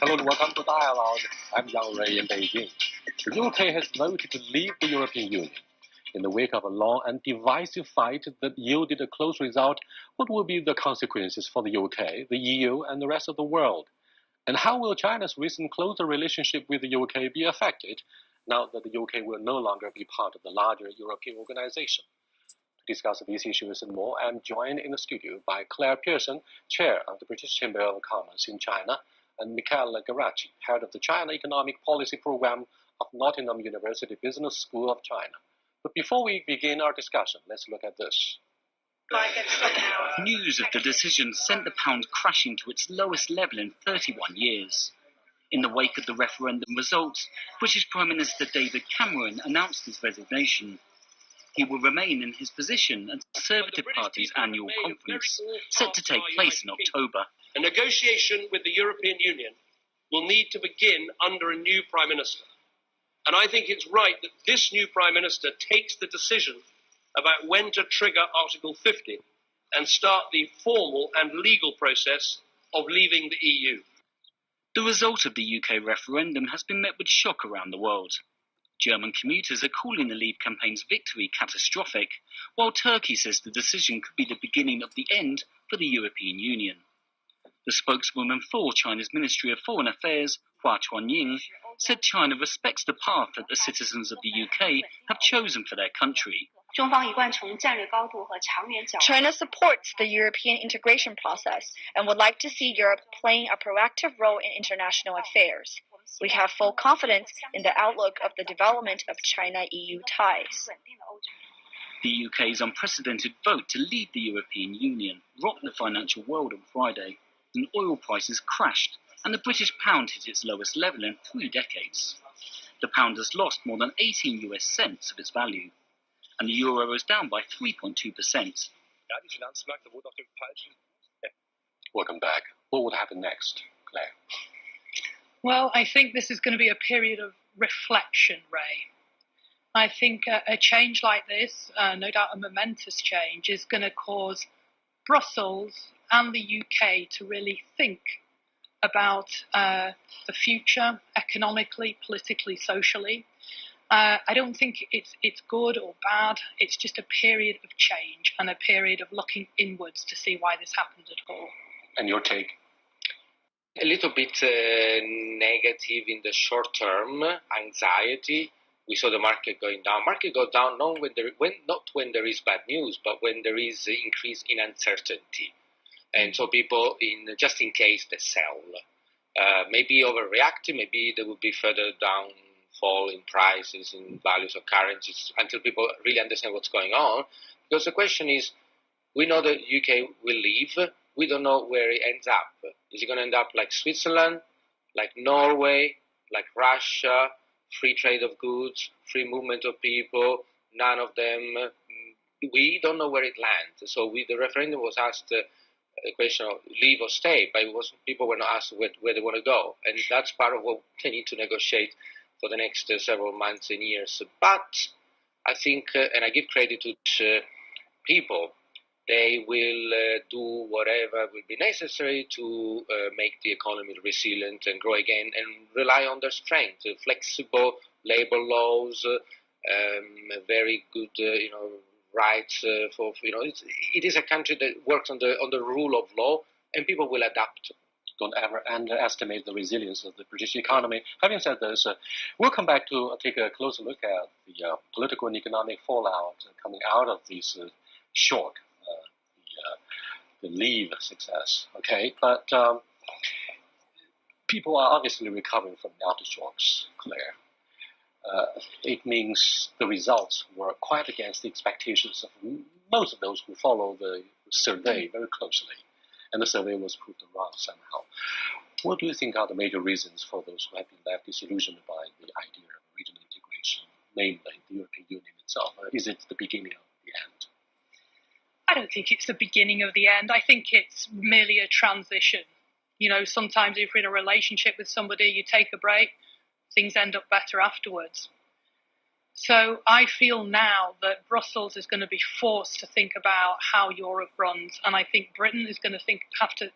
Hello and welcome to Dialogue. I'm Yang Rui in Beijing. The UK has voted to leave the European Union. In the wake of a long and divisive fight that yielded a close result, what will be the consequences for the UK, the EU, and the rest of the world? And how will China's recent closer relationship with the UK be affected now that the UK will no longer be part of the larger European organization? To discuss these issues and more, I'm joined in the studio by Claire Pearson, Chair of the British Chamber of Commerce in China, and Michele Geraci, Head of the China Economic Policy Program of Nottingham University Business School of China. But before we begin our discussion, let's look at this. News of the decision sent the pound crashing to its lowest level in 31 years. In the wake of the referendum results, British Prime Minister David Cameron announced his resignation. He will remain in his position at the Conservative Party's annual conference, set to take place in October. A negotiation with the European Union will need to begin under a new Prime Minister. And I think it's right that this new Prime Minister takes the decision about when to trigger Article 50 and start the formal and legal process of leaving the EU. The result of the UK referendum has been met with shock around the world. German commuters are calling the Leave campaign's victory catastrophic, while Turkey says the decision could be the beginning of the end for the European Union. The spokeswoman for China's Ministry of Foreign Affairs, Hua Chuanying, said China respects the path that the citizens of the UK have chosen for their country. China supports the European integration process and would like to see Europe playing a proactive role in international affairs. We have full confidence in the outlook of the development of China-EU ties. The UK's unprecedented vote to leave the European Union rocked the financial world on Friday, and oil prices crashed, and the British pound hit its lowest level in 3 decades. The pound has lost more than 18 US cents of its value, and the euro is down by 3.2%. Welcome back. What would happen next, Claire? Well, I think this is going to be a period of reflection, Ray. I think a change like this, no doubt a momentous change, is going to cause Brussels and the UK to really think about the future, economically, politically, socially. I don't think it's good or bad. It's just a period of change and a period of looking inwards to see why this happened at all. And your take? A little bit negative in the short term, anxiety. We saw the market going down. Market go down not when there is bad news, but when there is increase in uncertainty. And so people, just in case, they sell. Maybe overreacting, maybe there will be further downfall in prices, in values of currencies, until people really understand what's going on. Because the question is, we know that UK will leave. We don't know where it ends up. Is it going to end up like Switzerland, like Norway, like Russia, free trade of goods, free movement of people, none of them? We don't know where it lands. So the referendum was asked a question of leave or stay, but people were not asked where they want to go. And that's part of what they need to negotiate for the next several months and years. But I think, and I give credit to people, they will do whatever will be necessary to make the economy resilient and grow again, and rely on their strength, flexible labor laws, very good, rights for. It is a country that works on the rule of law, and people will adapt. Don't ever underestimate the resilience of the British economy. Having said this, we'll come back to take a closer look at the political and economic fallout coming out of this shock. The leave success, okay? But people are obviously recovering from the aftershocks, Claire. It means the results were quite against the expectations of most of those who follow the survey very closely. And the survey was proved wrong somehow. What do you think are the major reasons for those who have been left disillusioned by the idea of regional integration, namely the European Union itself? Is it the beginning of the end? I don't think it's the beginning of the end. I think it's merely a transition. Sometimes if you're in a relationship with somebody, you take a break, things end up better afterwards. So I feel now that Brussels is going to be forced to think about how Europe runs, and I think Britain is going to have to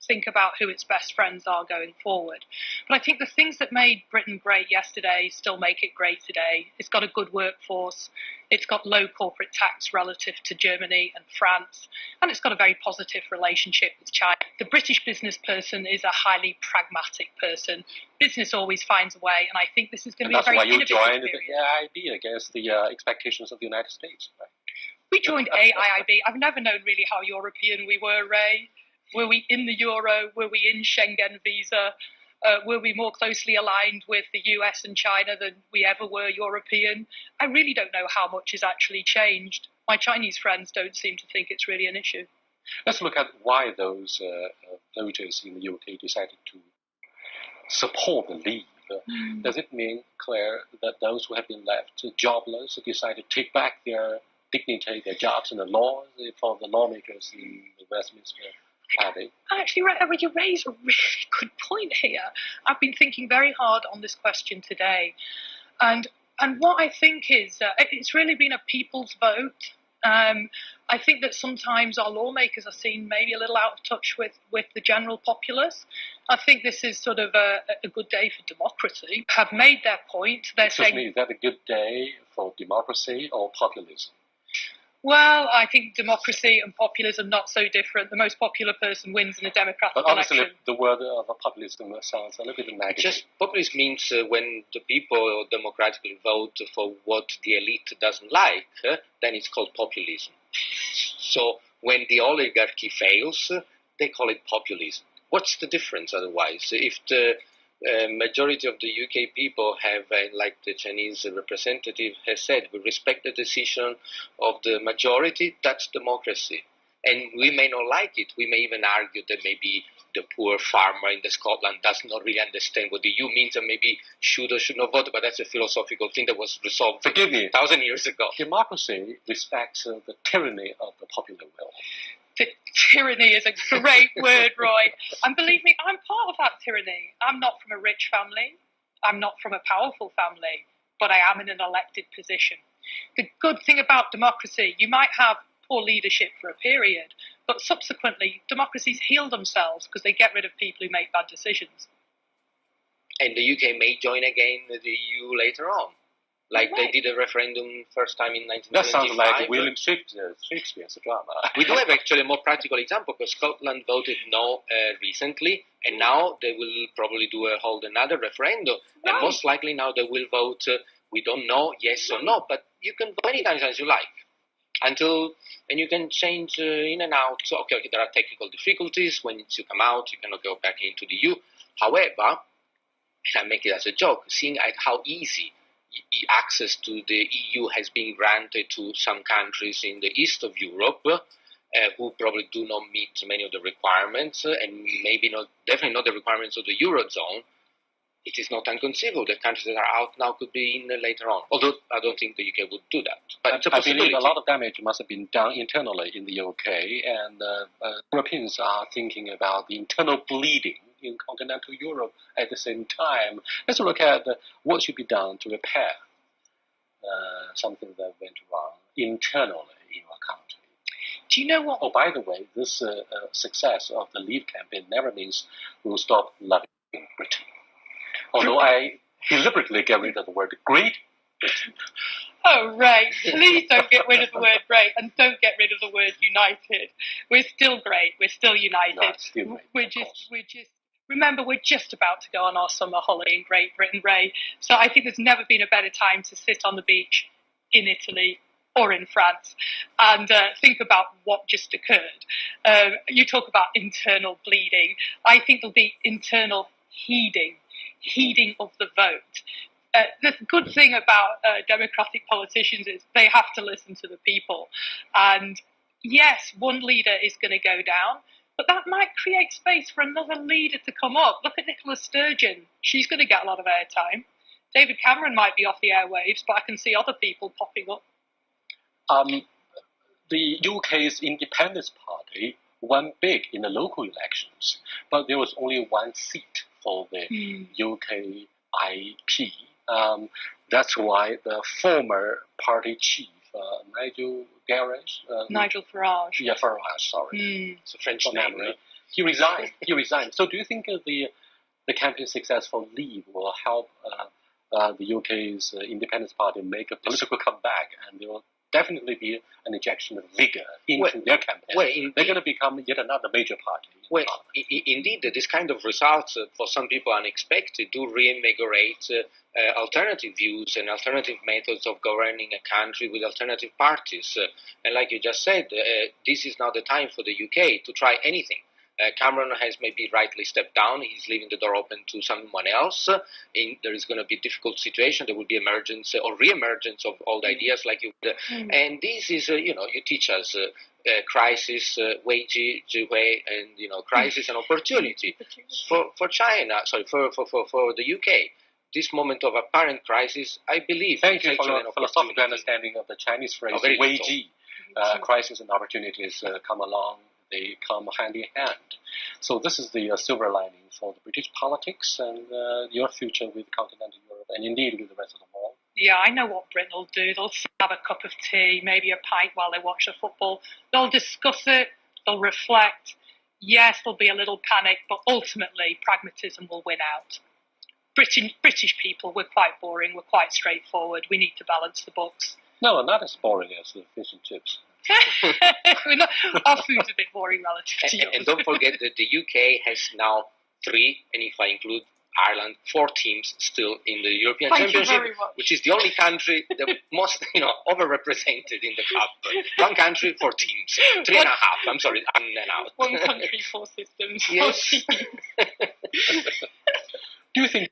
think about who its best friends are going forward. But I think the things that made Britain great yesterday still make it great today. It's got a good workforce, it's got low corporate tax relative to Germany and France, and it's got a very positive relationship with China. The British business person is a highly pragmatic person. Business always finds a way, and I think this is going to be a very innovative period. That's why you joined the AIIB against the expectations of the United States, right? We joined AIIB. I've never known really how European we were, Ray. Were we in the euro? Were we in Schengen visa? Were we more closely aligned with the US and China than we ever were European? I really don't know how much has actually changed. My Chinese friends don't seem to think it's really an issue. Let's look at why those voters in the UK decided to support the Leave. Does it mean, Claire, that those who have been left jobless decide to take back their dignity, their jobs, and the laws for the lawmakers in the Westminster Abbey? Actually, you raise a really good point here. I've been thinking very hard on this question today, and what I think is it's really been a people's vote. I think that sometimes our lawmakers are seen maybe a little out of touch with the general populace. I think this is sort of a good day for democracy. Have made their point. They're saying, is that a good day for democracy or populism? Well, I think democracy and populism not so different. The most popular person wins in a democratic election. But obviously the word of populism sounds a little bit negative. Just populism means when the people democratically vote for what the elite doesn't like, then it's called populism. So when the oligarchy fails, they call it populism. What's the difference otherwise? If the majority of the UK people have, like the Chinese representative has said, we respect the decision of the majority, that's democracy. And we may not like it. We may even argue that maybe the poor farmer in Scotland does not really understand what the EU means and maybe should or should not vote, but that's a philosophical thing that was resolved 1,000 years ago. Democracy respects the tyranny of the popular will. The tyranny is a great word, Roy. And believe me, I'm part of that tyranny. I'm not from a rich family. I'm not from a powerful family, but I am in an elected position. The good thing about democracy, you might have poor leadership for a period, but subsequently, democracies heal themselves because they get rid of people who make bad decisions. And the UK may join again the EU later on. Like they did a referendum first time in 1975. That sounds like William Shakespeare's drama. We do have actually a more practical example because Scotland voted no recently, and now they will probably hold another referendum. Right. And most likely now they will vote, we don't know, yes or no, but you can vote any time as you like. And you can change in and out. So, okay, there are technical difficulties. When you come out, you cannot go back into the EU. However, and I make it as a joke, seeing how easy access to the EU has been granted to some countries in the east of Europe who probably do not meet many of the requirements and definitely not the requirements of the Eurozone. It is not inconceivable that countries that are out now could be in later on. Although I don't think the UK would do that. But it's a possibility. I believe a lot of damage must have been done internally in the UK, and Europeans are thinking about the internal bleeding in continental Europe at the same time. Let's look at what should be done to repair something that went wrong internally in your country. Do you know what? Oh, by the way, this success of the Leave campaign never means we'll stop loving Britain. Although I deliberately get rid of the word Great Britain. Oh, right. Please don't get rid of the word great and don't get rid of the word united. We're still great. We're still united. No, still great, remember, we're just about to go on our summer holiday in Great Britain, Ray. So I think there's never been a better time to sit on the beach in Italy or in France and think about what just occurred. You talk about internal bleeding. I think there'll be internal heeding of the vote. The good thing about democratic politicians is they have to listen to the people. And yes, one leader is going to go down, but that might create space for another leader to come up. Look at Nicola Sturgeon. She's going to get a lot of airtime. David Cameron might be off the airwaves, but I can see other people popping up. The UK's Independence Party won big in the local elections, but there was only one seat for the UKIP. That's why the former party chief, Nigel Farage. Nigel Farage. Yeah, Farage, sorry. It's a French name. He resigned. He resigned. So do you think the campaign success for Leave will help the UK's Independence Party make a political comeback, and there will definitely be an injection of vigor into their campaign? They're going to become yet another major party. Indeed, this kind of results, for some people unexpected, do reinvigorate alternative views and alternative methods of governing a country with alternative parties. And like you just said, this is now the time for the UK to try anything. Cameron has maybe rightly stepped down. He's leaving the door open to someone else. There is going to be a difficult situation. There will be emergence or re-emergence of old ideas like you. And this is, you teach us crisis, Weiji, Zhihui, and, crisis and opportunity. For China, for the UK, this moment of apparent crisis, I believe. Thank you for your philosophical understanding of the Chinese phrase, Weiji. Crisis and opportunities come along. They come hand in hand. So this is the silver lining for the British politics and your future with continental Europe and indeed with the rest of the world. Yeah, I know what Britain will do. They'll have a cup of tea, maybe a pint while they watch the football. They'll discuss it. They'll reflect. Yes, there'll be a little panic, but ultimately pragmatism will win out. British people, we're quite boring. We're quite straightforward. We need to balance the books. No, not as boring as the fish and chips. Our food's a bit boring relative to yours. And don't forget that the UK has now 3, and if I include Ireland, 4 teams still in the European Championship, which is the only country the most overrepresented in the cup. 1 country, 4 teams. 3.5. I'm sorry, I'm out. 1 country, 4 systems. Yes. Do you think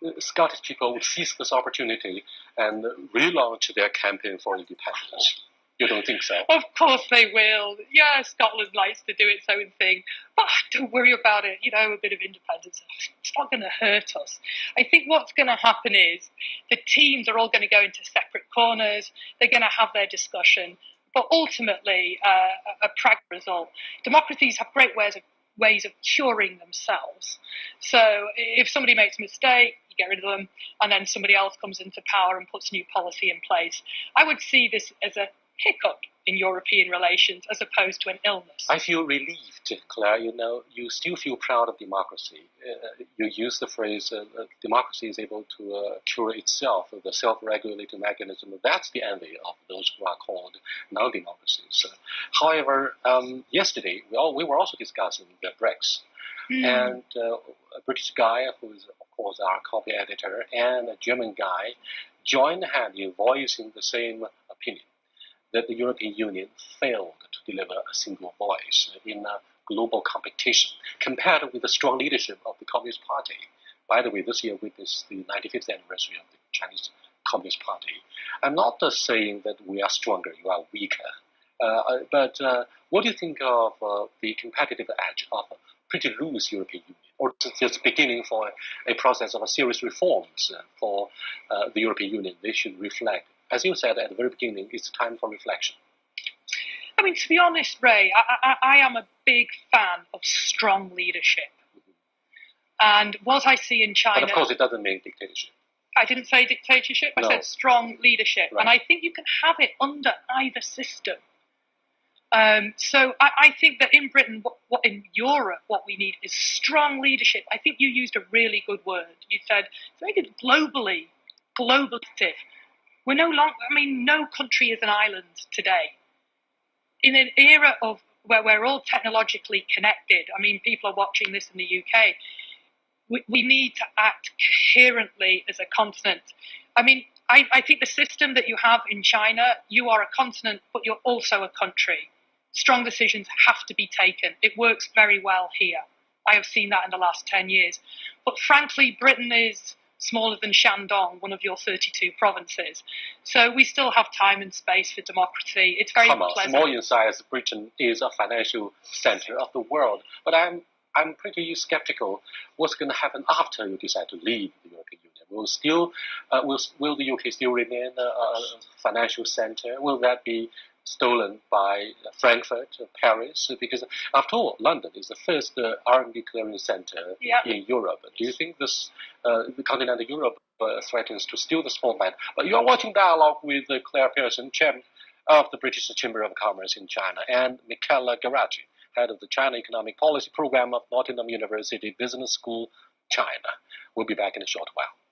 the Scottish people would seize this opportunity and relaunch their campaign for independence? You don't think so? Of course they will. Yeah, Scotland likes to do its own thing. But don't worry about it. A bit of independence, it's not going to hurt us. I think what's going to happen is the teams are all going to go into separate corners. They're going to have their discussion. But ultimately, a pragmatic result. Democracies have great ways of curing themselves. So if somebody makes a mistake, you get rid of them, and then somebody else comes into power and puts new policy in place. I would see this as a hiccup in European relations as opposed to an illness. I feel relieved, Claire. You still feel proud of democracy. You use the phrase, democracy is able to cure itself, the self-regulating mechanism. That's the envy of those who are called non-democracies. However, yesterday, we were also discussing the BRICS. And a British guy, who is, of course, our copy editor, and a German guy joined hand in voicing the same opinion, that the European Union failed to deliver a single voice in a global competition compared with the strong leadership of the Communist Party. By the way, this year witnessed the 95th anniversary of the Chinese Communist Party. I'm not saying that we are stronger, you are weaker. But what do you think of the competitive edge of a pretty loose European Union, or just beginning for a process of serious reforms for the European Union? They should reflect. As you said at the very beginning, it's time for reflection. I mean, to be honest, Ray, I am a big fan of strong leadership. And what I see in China... But of course, it doesn't mean dictatorship. I didn't say dictatorship. No. I said strong leadership. Right. And I think you can have it under either system. So I think that in Britain, in Europe, what we need is strong leadership. I think you used a really good word. You said, very good, globally, globalistic. We're no longer, no country is an island today. In an era of where we're all technologically connected, people are watching this in the UK, we need to act coherently as a continent. I think the system that you have in China, you are a continent, but you're also a country. Strong decisions have to be taken. It works very well here. I have seen that in the last 10 years. But frankly, Britain is smaller than Shandong, one of your 32 provinces. So we still have time and space for democracy. It's very pleasant. Small in size, Britain is a financial center of the world. But I'm pretty skeptical what's going to happen after you decide to leave the European Union. Will the UK still remain a financial center? Will that be stolen by Frankfurt, Paris? Because after all, London is the first R&D clearing center in Europe. Do you think the continental Europe threatens to steal the spotlight? But you are watching Dialogue with Claire Pearson, chairman of the British Chamber of Commerce in China, and Michele Geraci, head of the China Economic Policy Program of Nottingham University Business School, China. We'll be back in a short while.